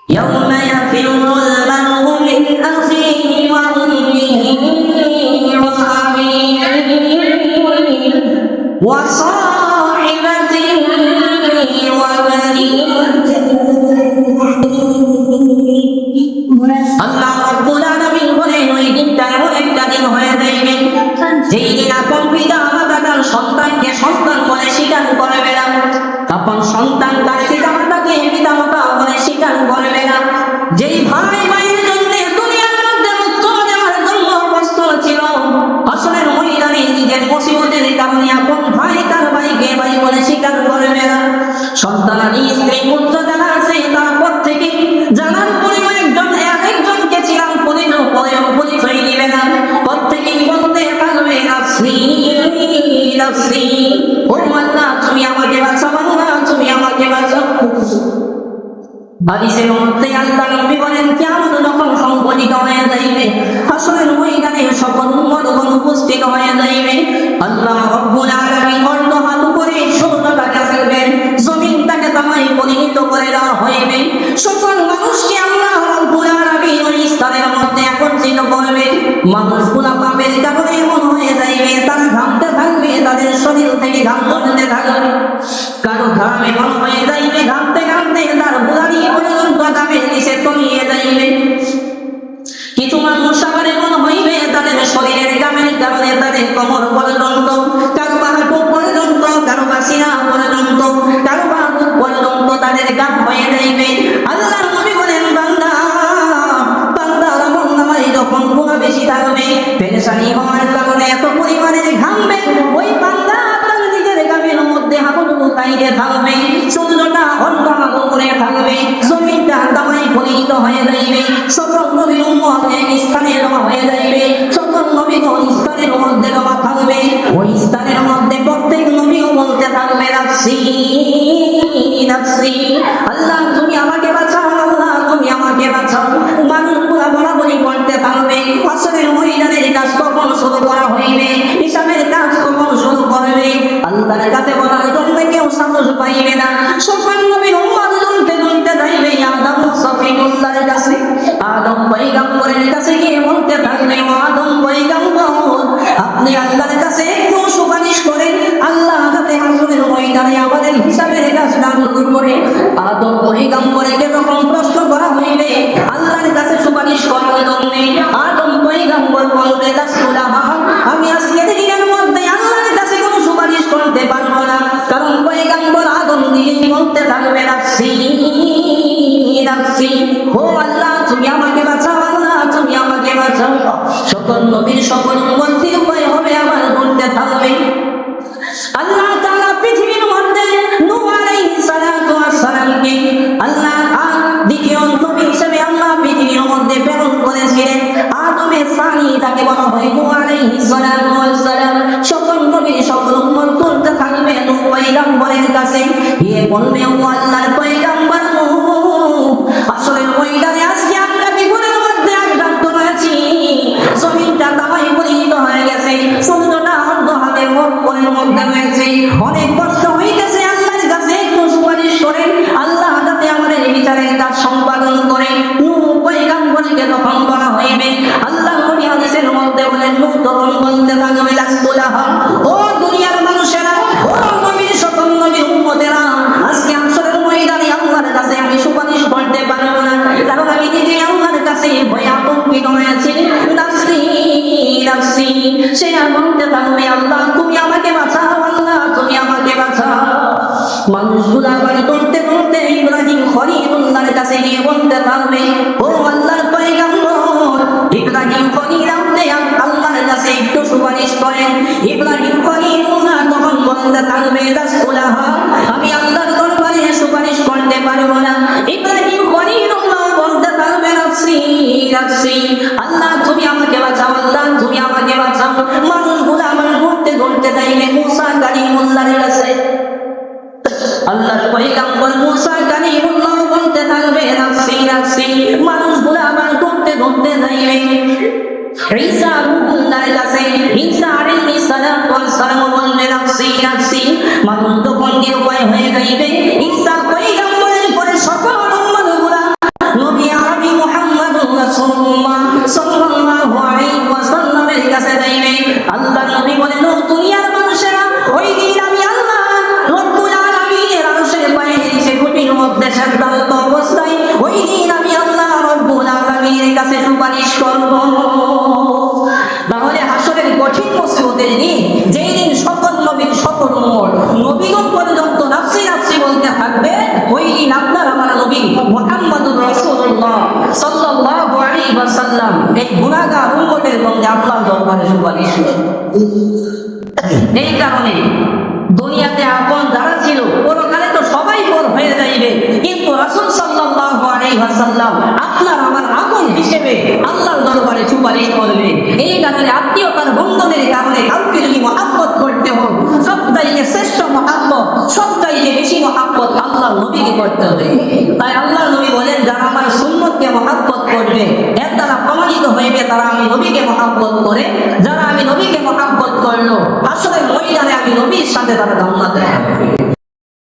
يوم يفر المرء من أخيه وأمه وأبيه وصاحبته وبنيه আল্লাহ রাব্বুল আলামিন বলেন ওই দিনটা এমন একটা দিন হয়ে যাবে যেই দিন আপন পিতা মাতা তার সন্তানকে সন্তান বলে স্বীকার করবে না, আপন সন্তান তার পিতা মাতাকে পিতা মাতা বলে স্বীকার করবে না। যেই ভাই ভাইয়ের জন্য দুনিয়ার মধ্যে মুক্ত দেওয়ার জন্য প্রস্তুত ছিল, আসলের ময়দানে নিজের মুসিবতের কারণে আপন ভাই তার ভাইকে ভাই বলে স্বীকার করবে না। সন্তান আর স্ত্রী পুত্র যারা আছে তারপর থেকে জানার পরিমাণ একজন আরেকজনকে ছিলাম পরিচয় দিবে না, প্রত্যেকেই বলতে থাকবে নাফসি নাফসি, ও আল্লাহ তুমি আমাকে বাঁচাও, আল্লাহ তুমি আমাকে বাঁচাও। হাদিসের মধ্যে আল্লাহ নবী বলেন কিয়ামত যখন সংঘটিত হয়ে যাইবে, হাসরের ময়দানে সকল উম্মতগণ উপস্থিত হয়ে যাইবে, আল্লাহ রাব্বুল আলামিন অর্ধ হাত করে সূর্যটাকে ফেলবেন, জমিনটাকে তামায় পরিণত করে দেওয়া হইবে, সকল মানুষকে আল্লাহ রাব্বুল আলামিন ওই স্থানের মধ্যে একত্রিত করবে। মানুষগুলা পাপের কারণে এমন হয়ে যাইবে তারা ঘামতে থাকবে, তাদের শরীর থেকে ঘাম ঝরতে থাকবে, কারো ঘাম এমন হয়ে যাইবে ঘামতে ঘামতে তার বুড়ানি পর্যন্ত ঘামের নিচে তলিয়ে যাইবে। কিছু মানুষ আবার এমন হইবে তাদের শরীরের ঘামের কারণে তাদের কোমর পর্যন্ত, কারো বাহুর পর্যন্ত, কারো সিনা পর্যন্ত, কারো বাহুর পর্যন্ত তাদের ঘাম হয়ে যাইবে। আল্লাহ নবী বলেন বান্দা বান্দার আমলনামায় যখন গুনাহ বেশি থাকবে, পেরেশানি হওয়ার কারণে এত পরিমাণে ঘামবে, ওই বান্দা তার নিজের ঘামের মধ্যে হাবুডুবু খাইতে থাকবে, সূর্যটা অর্ধ হাত করে থাকবে, জমিনটা তামায় পরিণত হয়ে যাইবে, সকল নবীর উম্মত এক স্থানে জমা হয়ে যাইবে, সকল নবীগণ স্থানের মধ্যে জমা থাকবে, ওই স্থানের মধ্যে প্রত্যেক নবীও বলতে থাকবে নাফসি নাফসি, আল্লাহ তুমি আমাকে বাঁচাও, আল্লাহ তুমি আমাকে বাঁচাও। মানুষগুলা বলাবলি করতে থাকবে, হাসরের ময়দানের কাজ কখন শুরু করা হইবে, হিসাবের কাজ কখন শুরু করবে, আল্লাহর কাছে বলার জন্য কেউ সাহস পাইবে না। সকল নবীর উম্মত জ্বলতে জ্বলতে যাইবে আদম সফিউল্লাহর কাছে, আদম পয়গম্বরের কাছে গিয়ে বলতে থাকবে আদম পয়গম্বর আপনি আল্লাহর কাছে একটু সুপারিশ করেন, আল্লাহ যাতে হাসরের ময়দানে আমাদের হিসাবের কাজটা শুরু করে। আদম পয়গম্বরকে যখন প্রশ্ন করা হইবে আল্লাহর কাছে সুপারিশ করার জন্য, আদম পয়গম্বর বলতে রাসূলুল্লাহ আমি আজকের দিনের মধ্যে আল্লাহর কাছে কোনো সুপারিশ করতে পারবো না, কারণ পয়গম্বর আদম নিজেই বলতে থাকবে নাফসি নাফসি, ও আল্লাহ তুমি আমাকে বাঁচাও, আল্লাহ তুমি আমাকে বাঁচাও। সকল নবীর সকল উম্মতের উপায় হবে আমার বলতে থাকবে। আল্লাহ তাআলা পৃথিবীর মধ্যে নূহ আলাইহিস সালাতু ওয়াস সালামকে আল্লাহ দ্বিতীয় নবী হিসেবে আল্লাহ পৃথিবীর মধ্যে প্রেরণ করেছিলেন। আদমের সানি তাকে বলা হয় নূহ আলাইহিস সালাতু ওয়াস সালাম। সকল নবীর সকল উম্মত বলতে থাকবে নূহ পয়গম্বরের কাছে, এ বলবে ও আল্লাহর পয়গম্বর নূহ আসরের ময়দানে আজকে আমরা বিপদের মধ্যে আক্রান্ত হয়েছি, জমিনটা তামায় পরিণত হয়ে গেছে, সূর্যটা অর্ধ হাতের পরের মধ্যে রয়েছে, অনেক কষ্ট হইতেছে, আল্লাহর কাছে একটু সুপারিশ করেন, আল্লাহ যাতে আমাদের বিচারের কাজ সম্পাদন করে। নূহ পয়গম্বরকে যখন বলা হইবে আল্লাহ নবী হাদিসের মধ্যে বলেন নূহ তখন বলতে থাকবে রাসূলুল্লাহ ও দুনিয়ার মানুষেরা, ও নবীর সকল নবীর উম্মতেরা, আজকে আসরের ময়দানে আল্লাহর কাছে আমি সুপারিশ করতে পারবো না, কারণ আমি নিজে আল্লাহর কাছে ভয়ে আতঙ্কিত হয়েছি, নাফসি নাফসি। সে আর বলতে থাকবে আল্লাহ তুমি আমাকে বাঁচাও, আল্লাহ তুমি আমাকে বাঁচাও। মানুষগুলা বাড়ি করতে করতে ইব্রাহিম খলিলুল্লাহর কাছে গিয়ে বলতে থাকবে ও আল্লাহর পয়গম্বর ইব্রাহিম খলিল আপনি আল্লাহর কাছে একটু সুপারিশ করেন। ইব্রাহিম খলিলুল্লাহ তখন বলতে থাকবে রাসূলুল্লাহ আমি আল্লাহর দরবারে সুপারিশ করতে পারবো না। ইব্রাহিম খলিলুল্লাহ বলতে থাকবে নাফসি নাফসি, আল্লাহ তুমি আমাকে বাঁচাও, আল্লাহ তুমি আমাকে বাঁচাও। মানুষগুলা আমার ঘুরতে ঘুরতে যাইবে মুসা কালিমুল্লাহর কাছে, আল্লাহর পয়গম্বর মুসা কালিমুল্লাহ বলতে থাকবে নাফসি নাফসি। মানুষগুলা আবার ঘুরতে ঘুরতে যাইবে ঈসা রূহুল্লাহর কাছে, ঈসা আলাইহিস সালাতু ওয়াস সালাম বলবে নাফসি নাফসি। মানুষ তখন নিরুপায় হয়ে যাইবে, ঈসা পয়গম্বরের পরে সকল উম্মতগুলা এই গুনাহগার উম্মতের জন্য আল্লাহর দরবারে সুপারিশ করবে। এই কারণে দুনিয়াতে আপন যারা ছিল পরকালে তো সবাই পর হয়ে যাইবে, কিন্তু রাসূল সাল্লাল্লাহু আলাইহি ওয়াসাল্লাম আপনার আমার আপন হিসেবে আল্লাহর দরবারে সুপারিশ করবে। এই কারণে আত্মীয়তার বন্ধনের কারণে কাউকে যদি মহব্বত করতে হয়, সবচাইতে শ্রেষ্ঠ মহব্বত, সবচাইতে বেশি মহব্বত আল্লাহর নবীকে করতে হবে। তাই আল্লাহর নবী বলেন, যারা আমার সুন্নতকে মহব্বত করবে এর দ্বারা প্রমাণিত হইবে তারা আমি নবীকে মহব্বত করে। যারা আমি নবীকে মহব্বত করলো হাসরের ময়দানে আমি নবীর সাথে তারা জান্নাতে যাবে।